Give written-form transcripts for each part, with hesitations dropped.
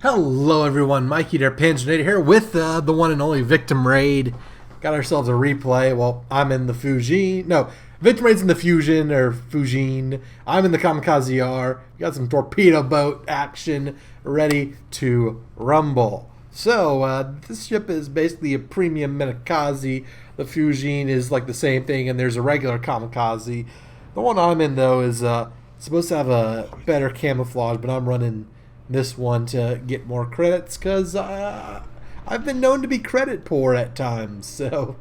Hello everyone, Mikey there, Panzernator here with the one and only Victim Raid. Got ourselves a replay. Well, I'm in the Fujin. No, Victim Raid's in the Fujin, or Fujin. I'm in the Kamikaze R. Got some torpedo boat action ready to rumble. So, this ship is basically a premium Kamikaze. The Fujin is like the same thing, and there's a regular Kamikaze. The one I'm in, though, is supposed to have a better camouflage, but I'm running this one to get more credits because I've been known to be credit poor at times. So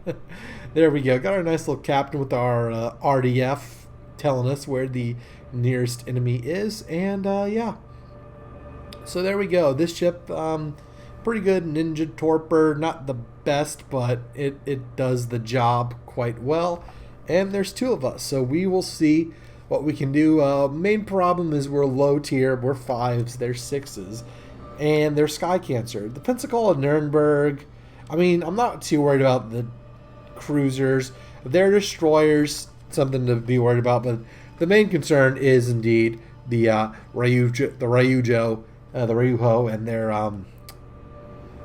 there we go. Got our nice little captain with our RDF telling us where the nearest enemy is, and yeah. So there we go. This ship, pretty good ninja torper, not the best, but it does the job quite well. And there's two of us, so we will see what we can do. Main problem is we're low tier. We're 5s, they're 6s, and they're Sky Cancer. The Pensacola Nuremberg, I mean, I'm not too worried about the cruisers. Their destroyers, something to be worried about, but the main concern is indeed the Ryujo, and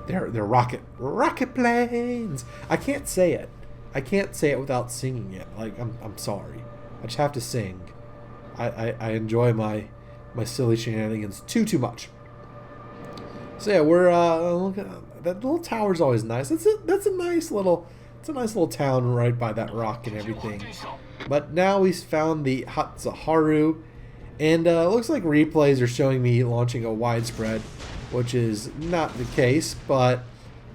their rocket planes. I can't say it. I can't say it without singing it. Like, I'm sorry. I just have to sing. I enjoy my silly shenanigans too much. So yeah, we're look at that little tower's always nice. It's a nice little town right by that rock and everything. But now we've found the Hatsuharu, and it looks like replays are showing me launching a widespread, which is not the case. But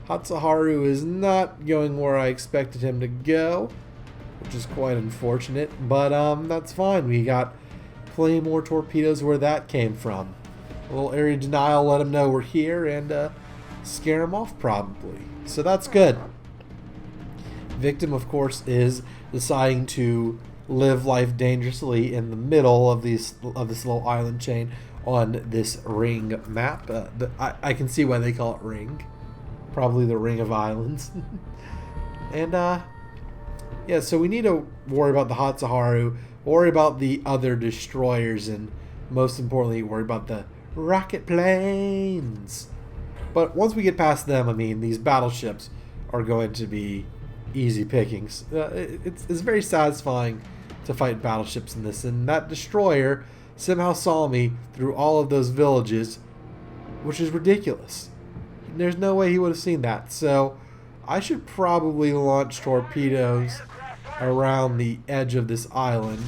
Hatsuharu is not going where I expected him to go, which is quite unfortunate, but that's fine. We got plenty more torpedoes where that came from. A little area denial, let them know we're here, and scare them off probably. So that's good. Victim, of course, is deciding to live life dangerously in the middle of this little island chain on this ring map. I can see why they call it ring. Probably the ring of islands. And yeah, so we need to worry about the Hatsuharu, worry about the other destroyers, and most importantly, worry about the rocket planes. But once we get past them, I mean, these battleships are going to be easy pickings. It's very satisfying to fight battleships in this, and that destroyer somehow saw me through all of those villages, which is ridiculous. There's no way he would have seen that. So I should probably launch torpedoes around the edge of this island,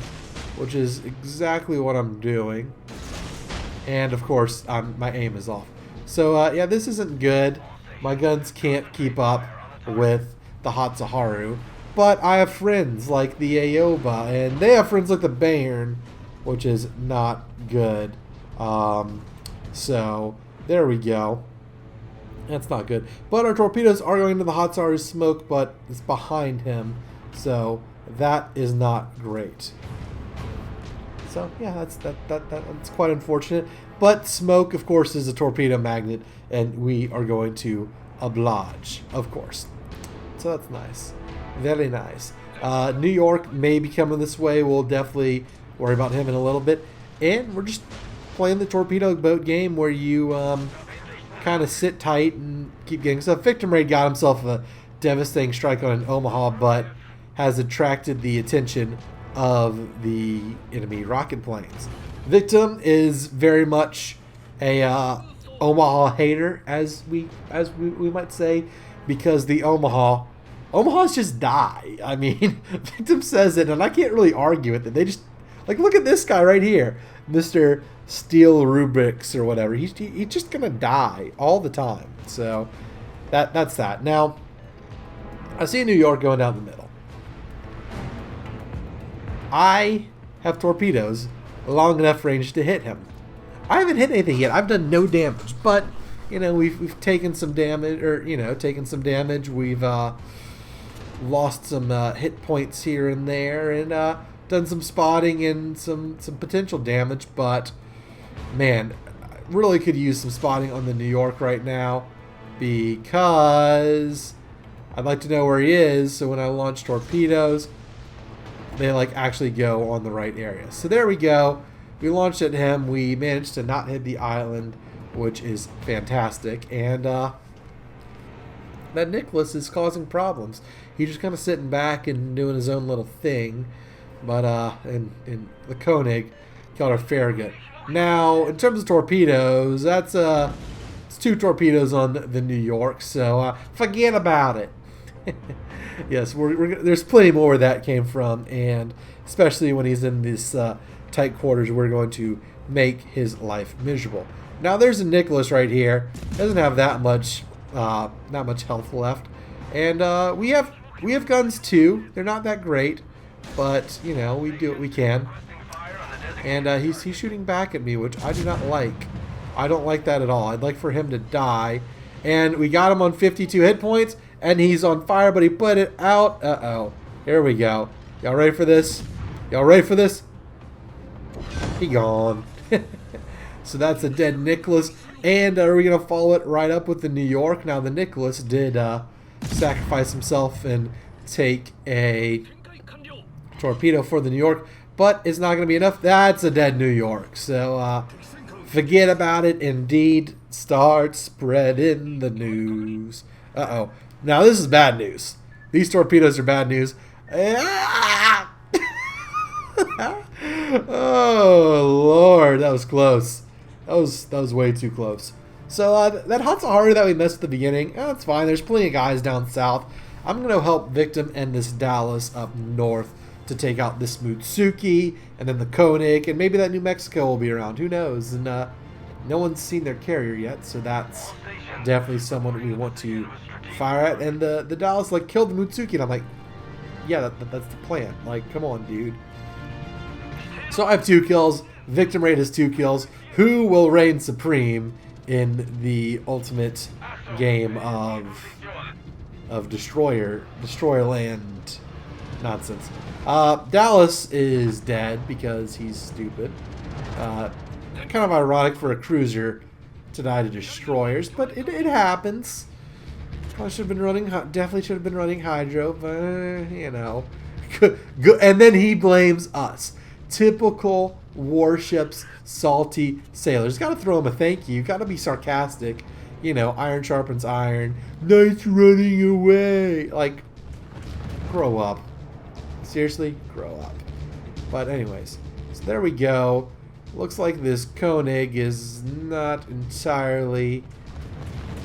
which is exactly what I'm doing. And of course, my aim is off. So yeah, this isn't good. My guns can't keep up with the Hatsuharu, but I have friends like the Aoba, and they have friends like the Bayern, which is not good. So there we go. That's not good. But our torpedoes are going to the Hatsuharu's smoke, but it's behind him. So that is not great. So yeah, that's quite unfortunate. But smoke, of course, is a torpedo magnet, and we are going to oblige, of course. So that's nice. Very nice. New York may be coming this way. We'll definitely worry about him in a little bit. And we're just playing the torpedo boat game where you kind of sit tight and keep getting stuff. Victim Raid got himself a devastating strike on an Omaha, but has attracted the attention of the enemy rocket planes. Victim is very much a Omaha hater, as we might say, because the Omahas just die. I mean, Victim says it, and I can't really argue with it. They just, like, look at this guy right here, Mr. Steel Rubrics or whatever. He's just gonna die all the time. So that's that. Now, I see New York going down the middle. I have torpedoes long enough range to hit him. I haven't hit anything yet. I've done no damage, but you know, we've taken some damage, or We've lost some hit points here and there, and done some spotting and some potential damage. But man, I really could use some spotting on the New York right now, because I'd like to know where he is, so when I launch torpedoes, they like actually go on the right area. So there we go. We launched at him. We managed to not hit the island, which is fantastic. And that Nicholas is causing problems. He's just kind of sitting back and doing his own little thing. But in the Koenig got our Farragut. Now, in terms of torpedoes, that's it's 2 torpedoes on the New York, so forget about it. Yes, there's plenty more where that came from, and especially when he's in this tight quarters, we're going to make his life miserable. Now, there's a Nicholas right here. Doesn't have that much, not much health left, and we have guns too. They're not that great, but you know we do what we can. And he's shooting back at me, which I do not like. I don't like that at all. I'd like for him to die. And we got him on 52 hit points, and he's on fire, but he put it out. Uh-oh. Here we go. Y'all ready for this? Y'all ready for this? He gone. So that's a dead Nicholas. And are we going to follow it right up with the New York? Now, the Nicholas did sacrifice himself and take a torpedo for the New York, but it's not going to be enough. That's a dead New York. So forget about it. Indeed, start spreading the news. Uh-oh. Now, this is bad news. These torpedoes are bad news. Oh, Lord. That was close. That was way too close. So that Hatsuharu that we missed at the beginning, that's fine. There's plenty of guys down south. I'm going to help Victim and this Dallas up north to take out this Mutsuki and then the Koenig, and maybe that New Mexico will be around. Who knows? And no one's seen their carrier yet, so that's definitely someone we want to fire at. And the Dallas like killed the Mutsuki, and I'm like, yeah, that's the plan. Like, come on, dude. So I have 2 kills. Victim rate has 2 kills. Who will reign supreme in the ultimate game of Destroyerland nonsense? Dallas is dead because he's stupid. Kind of ironic for a cruiser to die to destroyers, but it happens. Probably should have been running. Definitely should have been running hydro, but you know. And then he blames us. Typical Warships salty sailors. Got to throw him a thank you. Got to be sarcastic. You know, iron sharpens iron. Nice running away. Like, grow up. Seriously, grow up. But anyways, so there we go. Looks like this Koenig is not entirely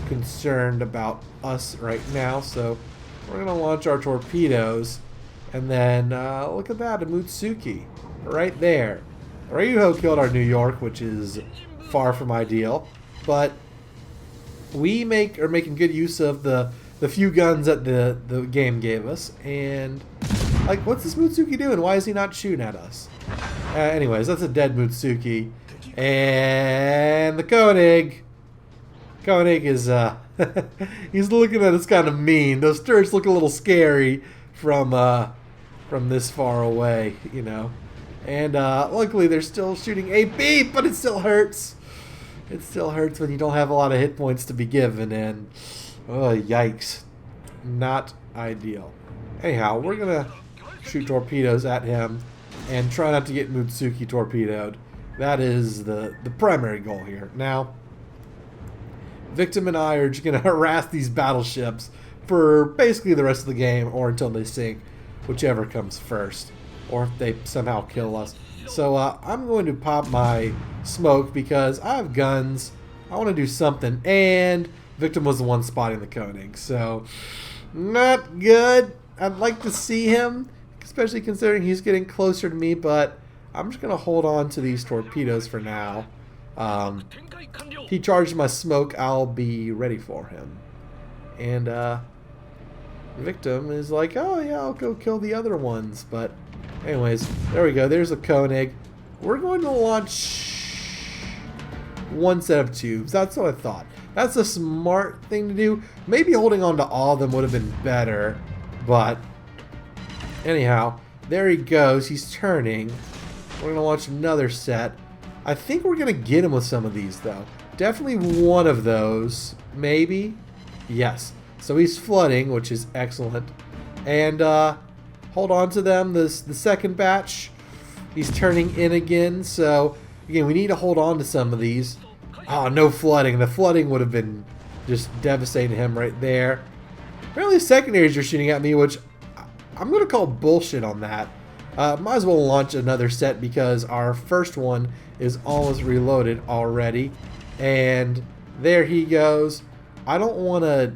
concerned about us right now, so we're gonna launch our torpedoes, and then look at that, a Mutsuki right there. Ryuho killed our New York, which is far from ideal, but we are making good use of the few guns that the game gave us. And like, what's this Mutsuki doing? Why is he not shooting at us? Anyways, that's a dead Mutsuki. And the Koenig is he's looking at us kind of mean. Those turrets look a little scary from this far away, you know. And luckily they're still shooting a beep, but it still hurts. It still hurts when you don't have a lot of hit points to be given, and oh, yikes. Not ideal. Anyhow, we're gonna shoot torpedoes at him and try not to get Mutsuki torpedoed. That is the primary goal here. Now, Victim and I are just gonna harass these battleships for basically the rest of the game, or until they sink, whichever comes first, or if they somehow kill us. So I'm going to pop my smoke because I have guns. I want to do something, and Victim was the one spotting the Koenig, so not good. I'd like to see him, especially considering he's getting closer to me, but I'm just going to hold on to these torpedoes for now. He charged my smoke, I'll be ready for him. And Victim is like, oh yeah, I'll go kill the other ones. But anyways, there we go. There's a Koenig. We're going to launch one set of tubes. That's what I thought. That's a smart thing to do. Maybe holding on to all of them would have been better. But anyhow, there he goes. He's turning. We're going to launch another set. I think we're going to get him with some of these, though. Definitely one of those. Maybe. Yes. So he's flooding, which is excellent. And hold on to them. The second batch, he's turning in again. So, again, we need to hold on to some of these. Oh, no flooding. The flooding would have been just devastating him right there. Apparently secondaries are shooting at me, which I'm going to call bullshit on that. Might as well launch another set because our first one is almost reloaded already. And there he goes. I don't want to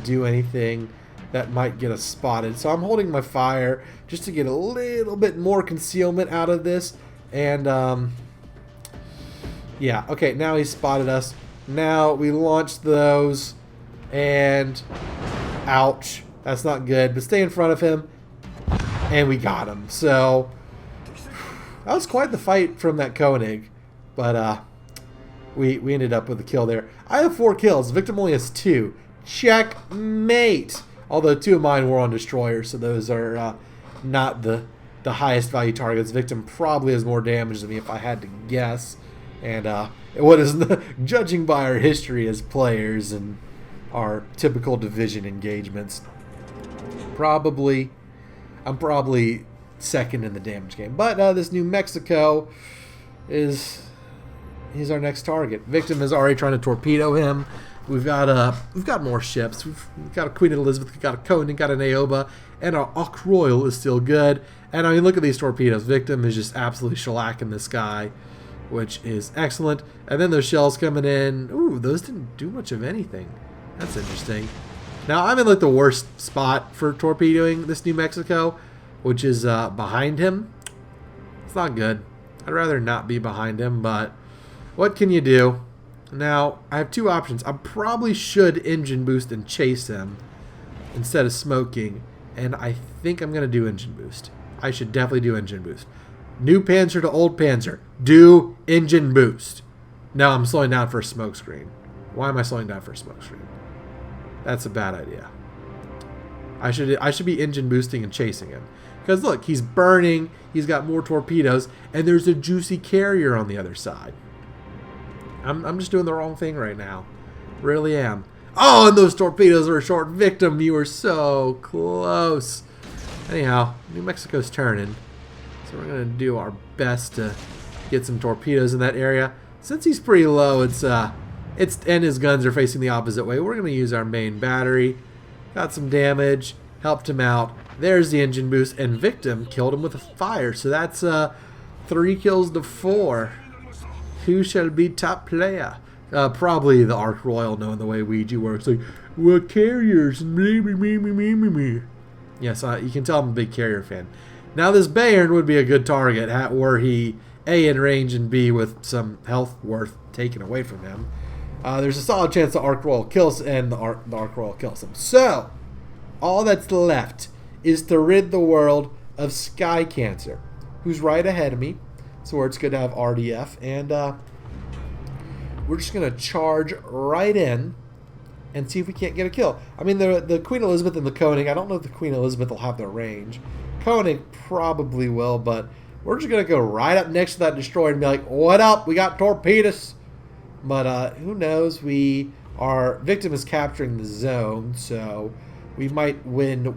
do anything that might get us spotted. So I'm holding my fire just to get a little bit more concealment out of this. And yeah, okay, now he spotted us. Now we launch those and ouch, that's not good, but stay in front of him and we got him. So that was quite the fight from that Koenig, but we ended up with a kill there. I have 4 kills, Victim only has 2. Checkmate. Although 2 of mine were on destroyers, so those are not the highest value targets. Victim probably has more damage than me if I had to guess. And what is judging by our history as players and our typical division engagements, I'm probably second in the damage game. But this New Mexico he's our next target. Victim is already trying to torpedo him. We've got more ships. We've got a Queen Elizabeth, we've got a Koenig, got an Aoba, and our Ark Royal is still good. And I mean, look at these torpedoes. Victim is just absolutely shellacking this guy, which is excellent. And then those shells coming in. Ooh, those didn't do much of anything. That's interesting. Now I'm in like the worst spot for torpedoing this New Mexico, which is behind him. It's not good. I'd rather not be behind him, but what can you do? Now, I have 2 options. I probably should engine boost and chase him instead of smoking, and I think I'm going to do engine boost. I should definitely do engine boost. New Panzer to old Panzer. Do engine boost. No, I'm slowing down for a smoke screen. Why am I slowing down for a smoke screen? That's a bad idea. I should be engine boosting and chasing him. Because look, he's burning, he's got more torpedoes, and there's a juicy carrier on the other side. I'm just doing the wrong thing right now. Really am. Oh, and those torpedoes were a short. Victim, you were so close. Anyhow, New Mexico's turning. So we're going to do our best to get some torpedoes in that area. Since he's pretty low, and his guns are facing the opposite way, we're going to use our main battery. Got some damage. Helped him out. There's the engine boost. And Victim killed him with a fire. So that's 3 kills to 4. Who shall be top player? Probably the Ark Royal, knowing the way Ouija works. Like, what carriers? Yes, you can tell I'm a big carrier fan. Now this Bayern would be a good target were he A, in range, and B, with some health worth taken away from him. There's a solid chance the Ark Royal kills and the Ark Royal kills him. So, all that's left is to rid the world of Sky Cancer, who's right ahead of me. So it's good to have RDF, and we're just going to charge right in and see if we can't get a kill. I mean, the Queen Elizabeth and the Koenig, I don't know if the Queen Elizabeth will have their range. Koenig probably will, but we're just going to go right up next to that destroyer and be like, what up? We got torpedoes. But who knows? Our Victim is capturing the zone, so we might win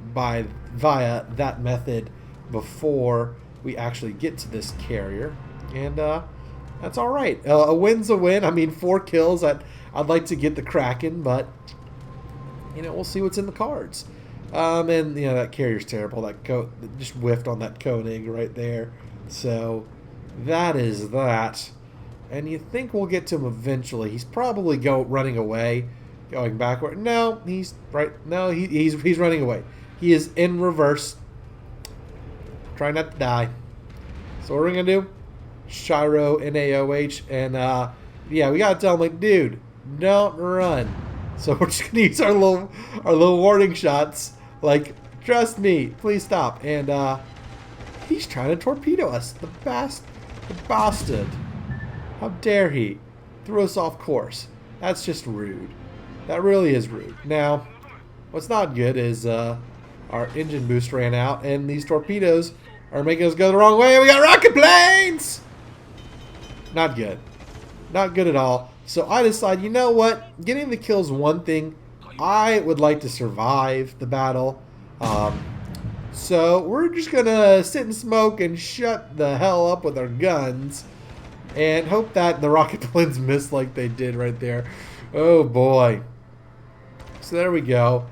via that method before we actually get to this carrier, and that's all right. A win's a win. I mean, 4 kills. I'd like to get the Kraken, but we'll see what's in the cards. And that carrier's terrible. That just whiffed on that Koenig right there. So that is that. And you think we'll get to him eventually? He's probably running away, going backward. No, he's right. No, he's running away. He is in reverse. Try not to die. So what are we going to do? Shiro, NaOH, and yeah, we got to tell him, like, dude, don't run. So we're just going to use our little warning shots. Like, trust me, please stop. And he's trying to torpedo us. The bastard. How dare he? Threw us off course. That's just rude. That really is rude. Now, what's not good is our engine boost ran out, and these torpedoes are making us go the wrong way. We got rocket planes! Not good. Not good at all. So I decide, you know what? Getting the kill's one thing. I would like to survive the battle. So we're just going to sit and smoke and shut the hell up with our guns. And hope that the rocket planes miss like they did right there. Oh boy. So there we go.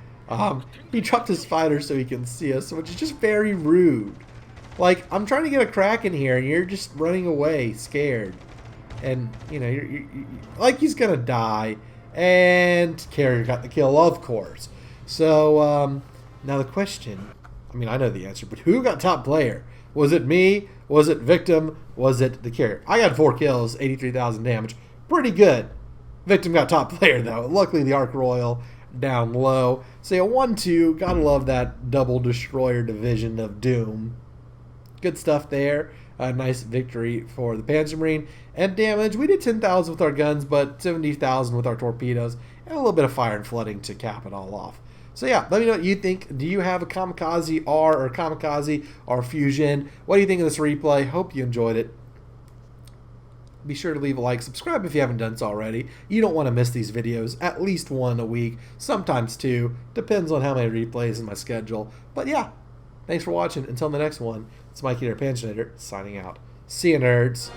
He dropped his fighter so he can see us, which is just very rude. Like, I'm trying to get a crack in here, and you're just running away, scared. And, you know, you're like he's going to die. And Carrier got the kill, of course. So, now the question, I mean, I know the answer, but who got top player? Was it me? Was it Victim? Was it the Carrier? I got 4 kills, 83,000 damage. Pretty good. Victim got top player, though. Luckily, the Ark Royal down low. So, yeah, 1-2. Gotta love that double destroyer division of doom. Good stuff there. A nice victory for the Panzermarine. And damage, we did 10,000 with our guns, but 70,000 with our torpedoes. And a little bit of fire and flooding to cap it all off. So yeah, let me know what you think. Do you have a Kamikaze R or Kamikaze or Fujin? What do you think of this replay? Hope you enjoyed it. Be sure to leave a like, subscribe if you haven't done so already. You don't want to miss these videos. At least 1 a week, sometimes 2. Depends on how many replays in my schedule. But yeah, thanks for watching. Until the next one, it's Mikey, our Panzernator, signing out. See you, nerds.